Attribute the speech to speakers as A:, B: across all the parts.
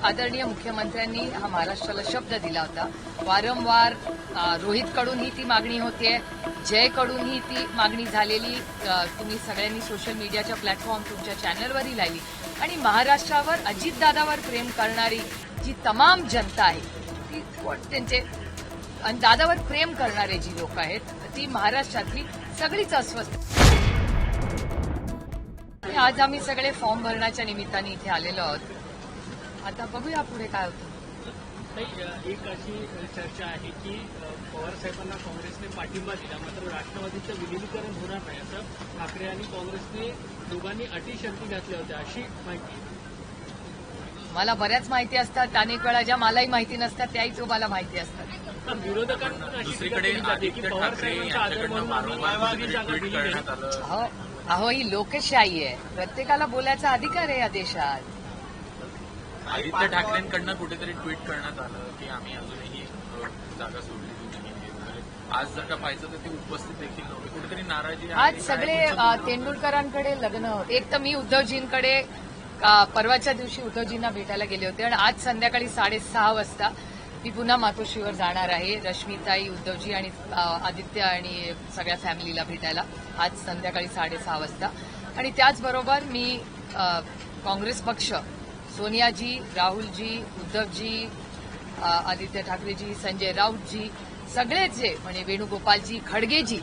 A: आदरणीय मुख्यमंत्र्यांनी हा महाराष्ट्राला शब्द दिला होता. वारंवार रोहितकडूनही ती मागणी होतीये, जयकडूनही ती मागणी झालेली. तुम्ही सगळ्यांनी सोशल मीडियाच्या प्लॅटफॉर्म तुमच्या चॅनलवरही लावली आणि महाराष्ट्रावर अजितदादावर प्रेम करणारी जी तमाम जनता आहे ती त्यांचे आणि दादावर प्रेम करणारे जी लोक आहेत ती महाराष्ट्रातली सगळीच अस्वस्थ. आज आम्ही सगळे फॉर्म भरण्याच्या निमित्ताने इथे आलेलो आहोत. आता बघूया पुढे काय होतं.
B: एक अशी चर्चा आहे की पवार साहेबांना काँग्रेसने पाठिंबा दिला, मात्र राष्ट्रवादीचं विलीनीकरण होणार नाही असं ठाकरे आणि काँग्रेसने दोघांनी अटी शर्ती घातल्या होत्या अशी माहिती.
A: मला बऱ्याच माहिती असतात, अनेक वेळा ज्या मलाही माहिती नसतात त्याही तुम्हाला माहिती असतात.
B: विरोधकांकडून अशी टीका केली जाते की पवार साहेबांचा आदर म्हणून आम्ही दुसरी जागा दिली नाही.
A: अहो ही लोकशाही आहे, प्रत्येकाला बोलायचा अधिकार आहे या देशात.
C: आदित्य ठाकरेंकडनं कुठेतरी ट्विट करण्यात आलं की आम्ही अजूनही जागा सोडलेली नाही. आज जर का पाहिजे तर ते उपस्थित देखील नव्हते, कुठेतरी नाराजी आहे.
A: आज सगळे तेंडुलकरांकडे लग्न. एक तर मी उद्धवजींकडे परवाच्या दिवशी उद्धवजींना भेटायला गेले होते आणि आज संध्याकाळी 6:30 वाजता मी पुन्हा मातोश्रीवर जाणार आहे रश्मिताई, उद्धवजी आणि आदित्य आणि सगळ्या फॅमिलीला भेटायला आज संध्याकाळी 6:30 वाजता. आणि त्याचबरोबर मी काँग्रेस पक्ष, सोनियाजी, राहुलजी, उद्धवजी, आदित्य ठाकरेजी, संजय राऊतजी, सगळेच जे म्हणजे वेणुगोपालजी, खडगेजी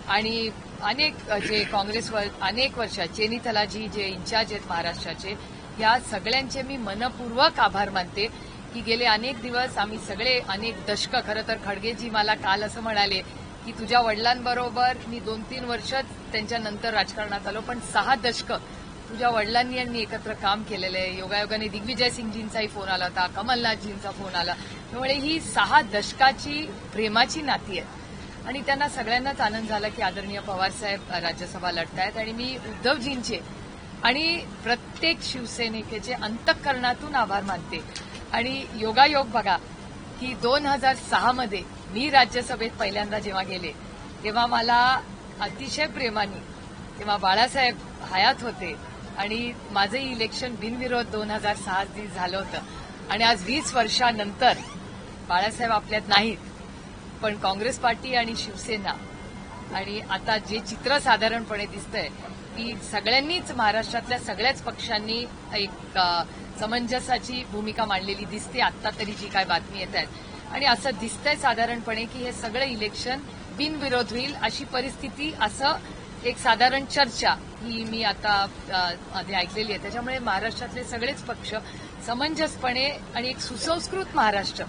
A: आणि अनेक जे काँग्रेसवर अनेक वर्षात चेनीथलाजी जे इन्चार्ज आहेत महाराष्ट्राचे, या सगळ्यांचे मी मनपूर्वक आभार मानते की गेले अनेक दिवस आम्ही सगळे अनेक दशकं, खरं तर खडगेजी मला काल असं म्हणाले की तुझ्या वडिलांबरोबर मी 2-3 वर्ष त्यांच्यानंतर राजकारणात आलो, पण 6 दशकं तुझ्या वडिलांनी यांनी एकत्र काम केलेलं आहे. योगायोगाने दिग्विजय सिंगजींचाही फोन आला होता, कमलनाथजींचा फोन आला. त्यामुळे ही 6 दशकाची प्रेमाची नाती आहे आणि त्यांना सगळ्यांनाच आनंद झाला की आदरणीय पवारसाहेब राज्यसभा लढतायत. आणि मी उद्धवजींचे आणि प्रत्येक शिवसैनिकेचे अंतःकरणातून आभार मानते. आणि योगायोग बघा की 2006 मध्ये मी राज्यसभेत पहिल्यांदा जेव्हा गेले तेव्हा मला अतिशय प्रेमाने तेव्हा बाळासाहेब हयात होते आणि माझंही इलेक्शन बिनविरोध 2006 झालं होतं. आणि आज 20 वर्षानंतर बाळासाहेब आपल्यात नाहीत, पण काँग्रेस पार्टी आणि शिवसेना आणि आता जे चित्र साधारणपणे दिसतंय की सगळ्यांनीच महाराष्ट्रातल्या सगळ्याच पक्षांनी एक समंजसाची भूमिका मांडलेली दिसते आता तरी जी काय बातमी येत आहेत. आणि असं दिसतंय साधारणपणे की हे सगळं इलेक्शन बिनविरोध होईल अशी परिस्थिती, असं एक साधारण चर्चा ही मी आता आधी ऐकलेली आहे. त्याच्यामुळे महाराष्ट्रातले सगळेच पक्ष समंजसपणे आणि एक सुसंस्कृत महाराष्ट्र,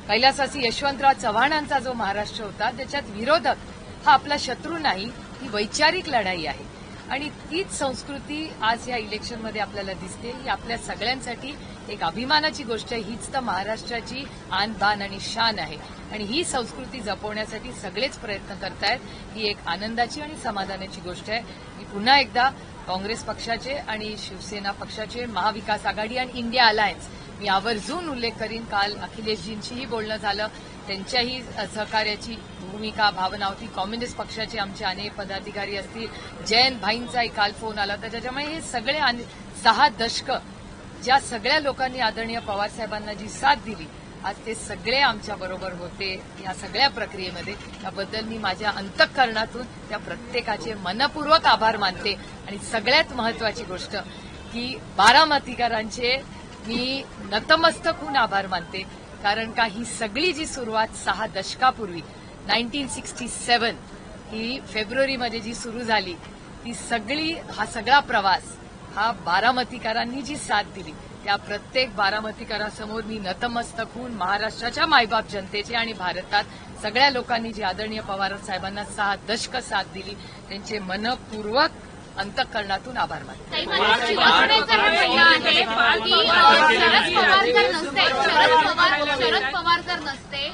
A: कैलासवासी यशवंतराव चव्हाणांचा जो महाराष्ट्र होता त्याच्यात विरोधक हा आपला शत्रू नाही, ही वैचारिक लढाई आहे. आणि तीच संस्कृती आज या इलेक्शनमध्ये आपल्याला दिसते. ही आपल्या सगळ्यांसाठी एक अभिमानाची गोष्ट आहे. हीच तर महाराष्ट्राची आन बान आणि शान आहे आणि ही संस्कृती जपवण्यासाठी सगळेच प्रयत्न करतायत. ही एक आनंदाची आणि समाधानाची गोष्ट आहे. मी पुन्हा एकदा काँग्रेस पक्षाचे आणि शिवसेना पक्षाचे, महाविकास आघाडी आणि इंडिया अलायन्स मी आवर्जून उल्लेख करीन. काल अखिलेशजींशीही बोलणं झालं, त्यांच्याही सहकार्याची भूमिका भावना होती. कम्युनिस्ट पक्षाचे आमचे अनेक पदाधिकारी असतील, जयंत भाईंचाही काल फोन आला होता. त्याच्यामुळे हे सगळे 6 दशकं ज्या सगळ्या लोकांनी आदरणीय पवारसाहेबांना जी साथ दिली, आज ते सगळे आमच्याबरोबर होते या सगळ्या प्रक्रियेमध्ये. त्याबद्दल मी माझ्या अंतःकरणातून त्या प्रत्येकाचे मनपूर्वक आभार मानते. आणि सगळ्यात महत्वाची गोष्ट की बारामतीकरांचे मी नतमस्तक होऊन आभार मानते, कारण का ही सगळी जी सुरुवात 6 दशकापूर्वी 1967 ही फेब्रुवारीमध्ये जी सुरू झाली, ती सगळी हा सगळा प्रवास हा बारामतीकरांनी जी साथ दिली त्या प्रत्येक बारामतीकरांसमोर मी नतमस्तक होऊन महाराष्ट्राच्या मायबाप जनतेचे आणि भारतात सगळ्या लोकांनी जी आदरणीय पवार साहेबांना 6 दशकं साथ दिली त्यांचे मनपूर्वक अंतःकरणातून आभार मानते.
D: शरद पवार जर नसते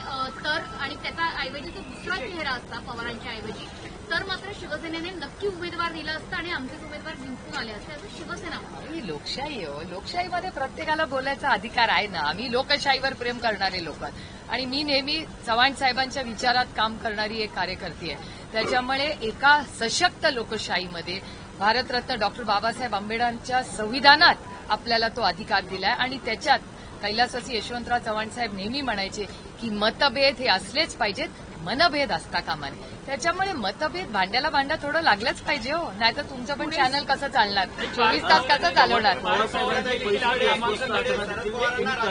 D: तर आणि त्याचा ऐवजी तो दुसरा चेहरा असता पवारांच्या ऐवजी, तर मात्र शिवसेनेने नक्की उमेदवार दिला असता आणि आमचेच उमेदवार जिंकून आले असते असं शिवसेना.
A: ही लोकशाही हो, लोकशाहीमध्ये प्रत्येकाला बोलायचा अधिकार आहे ना. आम्ही लोकशाहीवर प्रेम करणारे लोक आणि मी नेहमी चव्हाण साहेबांच्या विचारात काम करणारी एक कार्यकर्ती आहे. त्याच्यामुळे एका सशक्त लोकशाहीमध्ये भारतरत्न डॉक्टर बाबासाहेब आंबेडकरांच्या संविधानात आपल्याला तो अधिकार दिलाय आणि त्याच्यात कैलासवासी यशवंतराव चव्हाण साहेब नेहमी म्हणायचे की मतभेद हे असलेच पाहिजेत, मनभेद असता कामा नये. त्याच्यामुळे मतभेद भांड्याला भांडा थोडं लागलंच पाहिजे हो, नाहीतर तुमचं पण चॅनल कसं चालणार, 24 तास कसं चालवणार.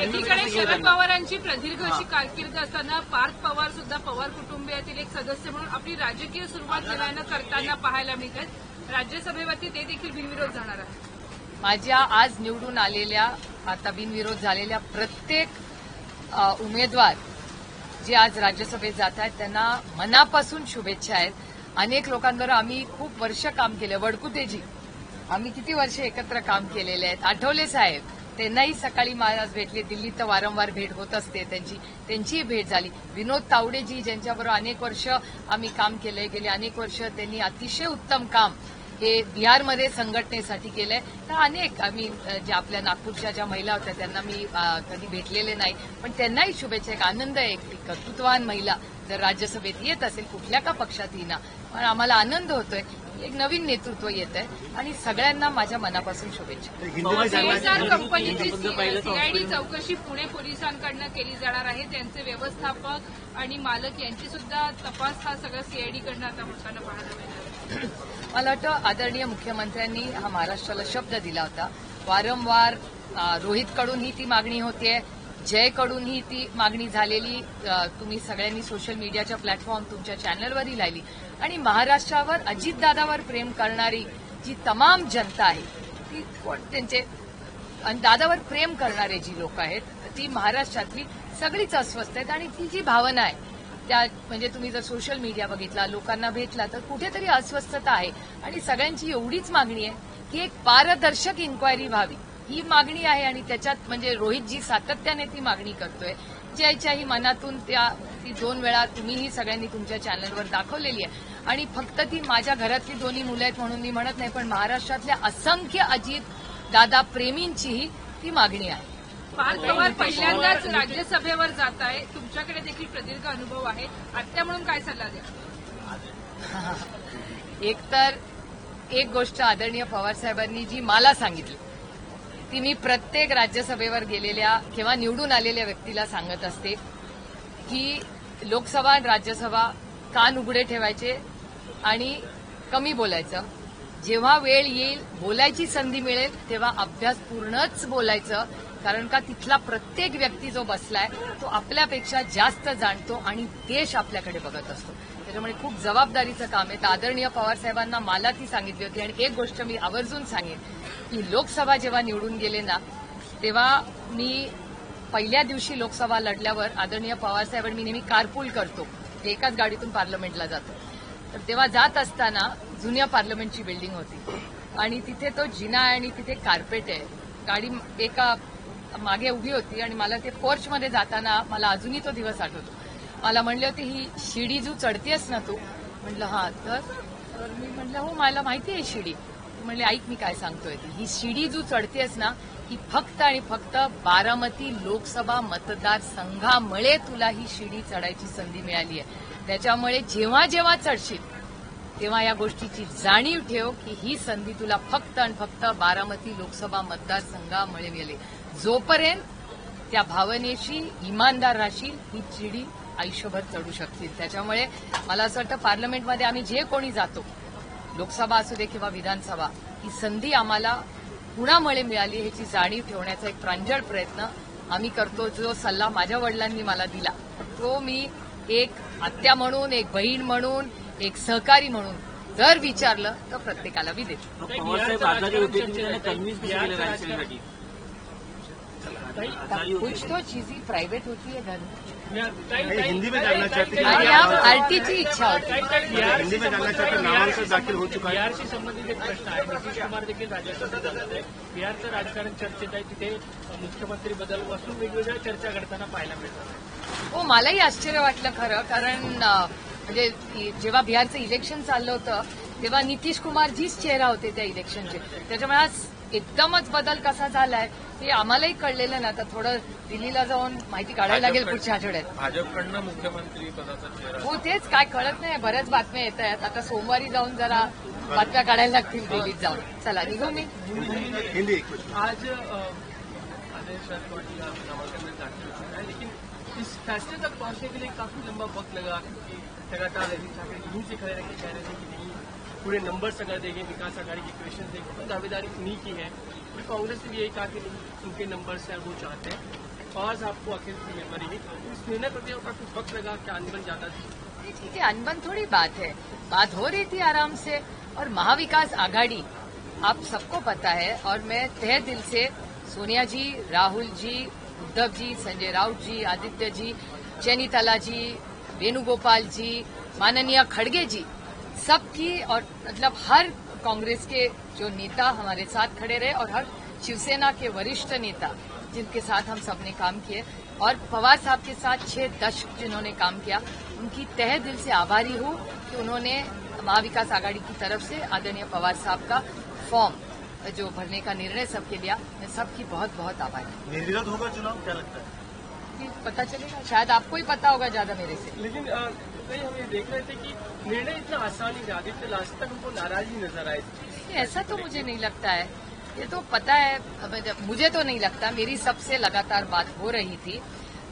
E: एकीकडे शरद पवारांची प्रदीर्घ अशी कारकीर्द असताना पार्थ पवार सुद्धा पवार कुटुंबियातील एक सदस्य म्हणून आपली राजकीय सुरुवात केल्यानं करताना पाहायला मिळतात. राज्यसभेवरती ते देखील बिनविरोध जाणार आहे.
A: माझ्या आज निवडून आलेल्या, आता बिनविरोध झालेल्या प्रत्येक उमेदवार जे आज राज्यसभेत जात आहेत त्यांना मनापासून शुभेच्छा आहेत. अनेक लोकांबरोबर आम्ही खूप वर्ष काम केलं. वडकुतेजी, आम्ही किती वर्ष एकत्र काम केलेले आहेत. आठवले साहेब, त्यांनाही सकाळी मला भेटले. दिल्लीत तर वारंवार भेट होत असते त्यांचीही भेट झाली. विनोद तावडेजी, ज्यांच्याबरोबर अनेक वर्ष आम्ही काम केलंय, गेले अनेक वर्ष त्यांनी अतिशय उत्तम काम हे बिहारमध्ये संघटनेसाठी केलंय. तर अनेक आम्ही ज्या आपल्या नागपूरच्या ज्या महिला होत्या त्यांना मी कधी भेटलेले नाही, पण त्यांनाही शुभेच्छा. एक आनंद आहे, एक कर्तृत्ववान महिला जर राज्यसभेत येत असेल, कुठल्या का पक्षात येईना, पण आम्हाला आनंद होतोय. एक नवीन नेतृत्व येत आहे आणि सगळ्यांना माझ्या मनापासून शुभेच्छा.
E: CSR कंपनीची सीआयडी चौकशी पुणे पोलिसांकडनं केली जाणार आहे. त्यांचे व्यवस्थापक आणि मालक यांची सुद्धा तपास हा सगळा सीआयडीकडनं आता होताना पाहायला मिळणार.
A: मला वाटतं आदरणीय मुख्यमंत्र्यांनी हा महाराष्ट्राला शब्द दिला होता. वारंवार रोहितकडूनही ती मागणी होतीये, जयकडूनही ती मागणी झालेली. तुम्ही सगळ्यांनी सोशल मीडियाच्या प्लॅटफॉर्म तुमच्या चॅनलवरही लावली आणि महाराष्ट्रावर, अजितदादावर प्रेम करणारी जी तमाम जनता आहे ती त्यांचे आणि दादावर प्रेम करणारे जी लोक आहेत ती महाराष्ट्रातली सगळीच अस्वस्थ आहेत. आणि ती जी भावना आहे त्या, म्हणजे तुम्ही जर सोशल मीडिया बघितला, लोकांना भेटला, तर कुठेतरी अस्वस्थता आहे. आणि सगळ्यांची एवढीच मागणी आहे की एक पारदर्शक इन्क्वायरी व्हावी, ही मागणी आहे. आणि त्याच्यात म्हणजे रोहितजी सातत्याने ती मागणी करतोय. ज्याच्याही मनातून ती 2 वेळा तुम्हीही सगळ्यांनी तुमच्या चॅनलवर दाखवलेली आहे. आणि फक्त ती माझ्या घरातली दोन्ही मुलं आहेत म्हणून मी म्हणत नाही, पण महाराष्ट्रातल्या असंख्य अजित दादा प्रेमींचीही ती मागणी आहे.
E: पार्थ पवार पहिल्यांदाच राज्यसभेवर जात आहे. तुमच्याकडे देखील प्रदीर्घ अनुभव आहे. आत्या म्हणून काय सल्ला द्या?
A: एकतर एक गोष्ट आदरणीय पवारसाहेबांनी जी मला सांगितली ती मी प्रत्येक राज्यसभेवर गेलेल्या किंवा निवडून आलेल्या व्यक्तीला सांगत असते की लोकसभा आणि राज्यसभा कान उघडे ठेवायचे आणि कमी बोलायचं. जेव्हा वेळ येईल, बोलायची संधी मिळेल, तेव्हा अभ्यासपूर्णच बोलायचं. कारण का तिथला प्रत्येक व्यक्ती जो बसलाय तो आपल्यापेक्षा जास्त जाणतो आणि देश आपल्याकडे बघत असतो. त्याच्यामुळे खूप जबाबदारीचं काम आहे. तर आदरणीय पवारसाहेबांना मला ती सांगितली होती. आणि एक गोष्ट मी आवर्जून सांगेन की लोकसभा जेव्हा निवडून गेले ना, तेव्हा मी पहिल्या दिवशी लोकसभा लढल्यावर आदरणीय पवारसाहेबांनी, मी नेहमी कारपूल करतो, ते एकाच गाडीतून पार्लमेंटला जातो. तर तेव्हा जात असताना जुन्या पार्लमेंटची बिल्डिंग होती आणि तिथे तो जिना आहे आणि तिथे कार्पेट आहे. गाडी एका मागे उभी होती आणि मला ते पोर्चमध्ये जाताना मला अजूनही तो दिवस आठवतो. मला म्हणले होते, ही शिडी जू चढतेस ना तू? म्हटलं हा. तर मी म्हटलं हो, मला माहिती आहे शिडी. म्हणले ऐक मी काय सांगतोय. ही शिडी जू चढतेस ना, ही फक्त आणि फक्त बारामती लोकसभा मतदारसंघामुळे तुला ही शिडी चढायची संधी मिळाली आहे. त्याच्यामुळे जेव्हा जेव्हा चढशील तेव्हा या गोष्टीची जाणीव ठेव की ही संधी तुला फक्त आणि फक्त बारामती लोकसभा मतदारसंघामुळे मिळाली. जोपर्यंत त्या भावनेशी इमानदार राहशील, ही चिडी आयुष्यभर चढू शकतील. त्याच्यामुळे मला असं वाटतं पार्लमेंटमध्ये आम्ही जे कोणी जातो, लोकसभा असू दे किंवा विधानसभा, ही संधी आम्हाला कुणामुळे मिळाली ह्याची जाणीव ठेवण्याचा एक प्रांजळ प्रयत्न आम्ही करतो. जो सल्ला माझ्या वडिलांनी मला दिला तो मी एक आत्या म्हणून, एक बहीण म्हणून, एक सहकारी म्हणून जर विचारलं तर प्रत्येकाला मी देतो. कुछ तो चीजें प्राइवेट होती है घर में.
B: हिंदी में जानना चाहते हैं.
A: आणि आप आरटीची इच्छा होती.
B: हिंदी में जानना चाहते हैं. नामांकन दाखिल हो चुका है. बिहारशी संबंधित एक प्रश्न आहे. नितीश कुमार देखील राज्यसभेत जात आहे. बिहारचं राजकारण चर्चेत आहे. तिथे मुख्यमंत्री बदल पासून वेगवेगळ्या चर्चा घडताना पाहायला मिळतात.
A: हो, मलाही आश्चर्य वाटलं खरं. कारण म्हणजे जेव्हा बिहारचं इलेक्शन चाललं होतं तेव्हा नितीश कुमारजीच चेहरा होते त्या इलेक्शनचे. त्याच्यामुळे आज एकदमच बदल कसा झालाय हे आम्हालाही कळलेलं ना. आता थोडं दिल्लीला जाऊन माहिती काढायला लागेल पुढच्या आठवड्यात.
C: भाजपकडनं मुख्यमंत्री पदाचा चेहरा
A: हो, तेच काय कळत नाही. बऱ्याच बातम्या येत आहेत. आता सोमवारी जाऊन जरा बातम्या काढायला लागतील दिल्लीत जाऊन. चला निघू मी.
B: आज आदेश शरद पवार जी का नामांकन में दाखिल हो चुका है, लेकिन इस फैसले तक पहुंचने के लिए काफी लंबा वक्त लगा, क्योंकि लगातार रवि ठाकरे यहीं से खड़े रह के कह रहे थे कि नहीं पूरे नंबर्स अगर देंगे, विकास आघाड़ी की क्वेश्चन देंगे तो दावेदारी उन्हीं की है। फिर कांग्रेस ने भी यही कहा कि नहीं उनके नंबर्स है, वो चाहते हैं। पवार साहब को आखिर बनेगी, इस निर्णय करते हुए काफी वक्त लगा, क्या अनबन ज्यादा थी?
A: ठीक है, अनबन थोड़ी बात है, बात हो रही थी आराम से. और महाविकास आघाड़ी आप सबको पता है, और मैं तहे दिल से सोनिया जी, राहुल जी, उद्धव जी, संजय राउत जी, आदित्य जी, चैनीताला जी, वेणुगोपाल जी, माननीय खड़गे जी, सबकी और मतलब हर कांग्रेस के जो नेता हमारे साथ खड़े रहे और हर शिवसेना के वरिष्ठ नेता जिनके साथ हम सबने काम किए और पवार साहब के साथ 6 दशक जिन्होंने काम किया, उनकी तहे दिल से आभारी हूं कि उन्होंने महाविकास आघाड़ी की तरफ से आदरणीय पवार साहब का फॉर्म जो भरने का निर्णय सबके लिया. मैं सबकी बहुत बहुत आभारी हूं.
F: निर्विरोध होगा चुनाव, क्या लगता है?
A: ये पता चलेगा, शायद आपको ही पता होगा ज्यादा मेरे से.
B: लेकिन कई हम ये देख रहे थे कि निर्णय इतना आसान नहीं था, आदित्य लास्ट तक हमको नाराजगी नजर आई थी।
A: ऐसा तो मुझे नहीं लगता है, ये तो पता है, मुझे तो नहीं लगता. मेरी सबसे लगातार बात हो रही थी,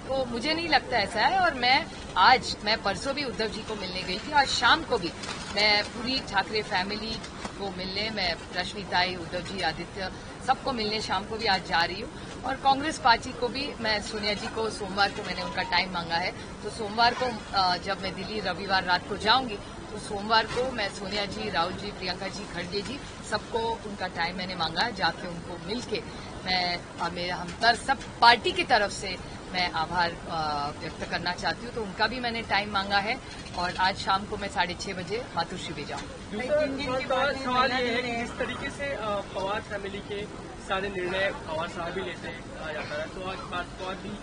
A: तो मुझे नहीं लगता ऐसा है. और मैं परसों भी उद्धव जी को मिलने गई थी, आज शाम को भी मैं पूरी ठाकरे फैमिली को मिलने, मैं रश्मिताई, उद्धव जी, आदित्य सबको मिलने शाम को भी आज जा रही हूँ. और कांग्रेस पार्टी को भी मैं सोनिया जी को सोमवार को मैंने उनका टाइम मांगा है, तो सोमवार को जब मैं दिल्ली रविवार रात को जाऊंगी तो सोमवार को मैं सोनिया जी, राहुल जी, प्रियंका जी, खड़गे जी सबको उनका टाइम मैंने मांगा है. जाके उनको मिलके हम सब पार्टी की तरफ से मैं आभार व्यक्त करना चाहती हूँ, तो उनका भी मैंने टाइम मांगा है. और आज शाम को मैं 6:30 बजे मातोश्री भी जाऊँ.
B: दूसरा सवाल ये है कि जिस तरीके से पवार फैमिली के सारे निर्णय पवार साहब ही लेते कहा जाता है, तो आज पवार भी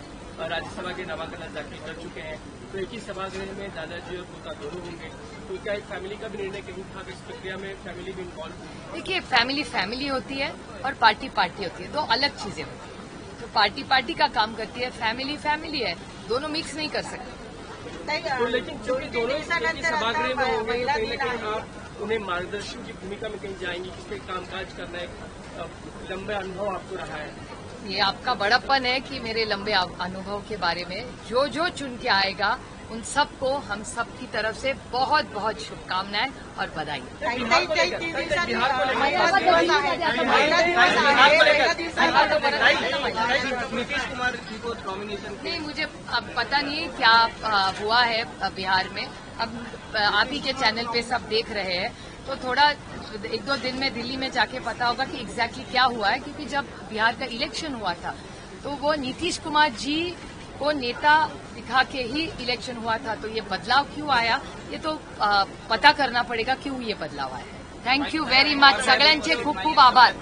B: राज्यसभा के नामांकन दाखिल कर चुके हैं, तो एक ही सभागृह में दादाजी और पोता दोनों होंगे, तो क्या एक फैमिली का भी निर्णय कहीं था, इस प्रक्रिया में फैमिली भी इन्वॉल्व होगी?
A: देखिए, फैमिली होती है और पार्टी होती है, दो अलग चीजें होती है. तो पार्टी का काम करती है, फैमिली है, दोनों मिक्स नहीं कर सकते.
B: तो लेकिन चूंकि दोनों एक ही सभागृह में होंगे, तो कहीं ना कहीं आप उन्हें मार्गदर्शन की भूमिका में कहीं जाएंगी, किसके कामकाज करना है, लंबा अनुभव आपको रहा है.
A: ये आपका बड़प्पन है कि मेरे लंबे अनुभव के बारे में जो चुन के आएगा उन सबको हम सब की तरफ से बहुत बहुत शुभकामनाएं और बधाई.
B: नीतीश कुमार जी को नॉमिनेशन
A: नहीं, मुझे अब पता नहीं क्या हुआ है बिहार में. अब आप ही के चैनल पे सब देख रहे हैं, तो थोड़ा 1-2 दिन में दिल्ली में जाके पता होगा कि एग्जैक्टली क्या हुआ है. क्योंकि जब बिहार का इलेक्शन हुआ था तो वो नीतीश कुमार जी को नेता दिखा के ही इलेक्शन हुआ था, तो ये बदलाव क्यों आया ये तो पता करना पड़ेगा क्यों ये बदलाव आया. Thank you very much. सगळ्यांचे खूप खूप आभार.